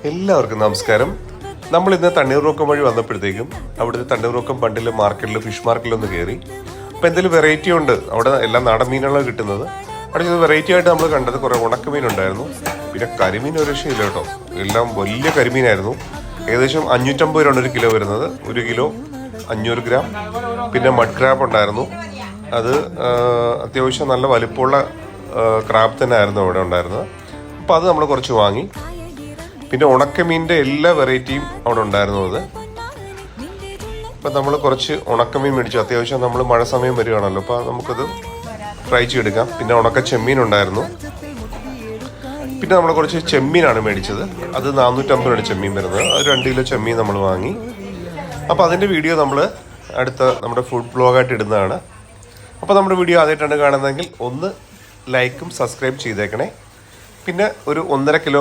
എല്ലാവർക്കും നമസ്കാരം. നമ്മൾ ഇന്ന് തണ്ണീർമുക്കം വഴി വന്നപ്പോഴത്തേക്കും അവിടുത്തെ തണ്ണീർമുക്കം ബണ്ടിൽ മാർക്കറ്റിൽ ഫിഷ് മാർക്കറ്റിലൊന്ന് കയറി. അപ്പോൾ എന്തെങ്കിലും വെറൈറ്റി ഉണ്ട്, അവിടെ എല്ലാം നാടൻ മീനുകളാണ് കിട്ടുന്നത്. അവിടെ ചെന്ന് വെറൈറ്റി ആയിട്ട് നമ്മൾ കണ്ടത് കുറേ ഉണക്കമീൻ ഉണ്ടായിരുന്നു. പിന്നെ കരിമീൻ ഒരു രക്ഷയില്ല കേട്ടോ, എല്ലാം വലിയ കരിമീനായിരുന്നു. ഏകദേശം 550 രൂപയാണ് 1 കിലോ വരുന്നത്. 1 കിലോ 500 ഗ്രാം. പിന്നെ മഡ് ക്രാബ് ഉണ്ടായിരുന്നു, അത് അത്യാവശ്യം നല്ല വലിപ്പമുള്ള ക്രാബ് തന്നെ ആയിരുന്നു അവിടെ ഉണ്ടായിരുന്നത്. അപ്പോൾ അത് നമ്മൾ കുറച്ച് വാങ്ങി. പിന്നെ ഉണക്കമീനിൻ്റെ എല്ലാ വെറൈറ്റിയും അവിടെ ഉണ്ടായിരുന്നു. അത് അപ്പം നമ്മൾ കുറച്ച് ഉണക്കമീൻ മേടിച്ചു. അത്യാവശ്യം നമ്മൾ മഴ സമയം വരികയാണല്ലോ, അപ്പോൾ നമുക്കത് ഫ്രൈ ചെയ്തെടുക്കാം. പിന്നെ ഉണക്ക ചെമ്മീൻ ഉണ്ടായിരുന്നു. പിന്നെ നമ്മൾ കുറച്ച് ചെമ്മീനാണ് മേടിച്ചത്. അത് 450 രൂപയുടെ ചെമ്മീൻ വരുന്നത്. അത് 2 കിലോ ചെമ്മീൻ നമ്മൾ വാങ്ങി. അപ്പോൾ അതിൻ്റെ വീഡിയോ നമ്മൾ അടുത്ത നമ്മുടെ ഫുഡ് ബ്ലോഗായിട്ട് ഇടുന്നതാണ്. അപ്പോൾ നമ്മുടെ വീഡിയോ ആദ്യമായിട്ടാണ് കാണുന്നതെങ്കിൽ ഒന്ന് ലൈക്കും സബ്സ്ക്രൈബ് ചെയ്തേക്കണേ. പിന്നെ ഒരു 1.5 കിലോ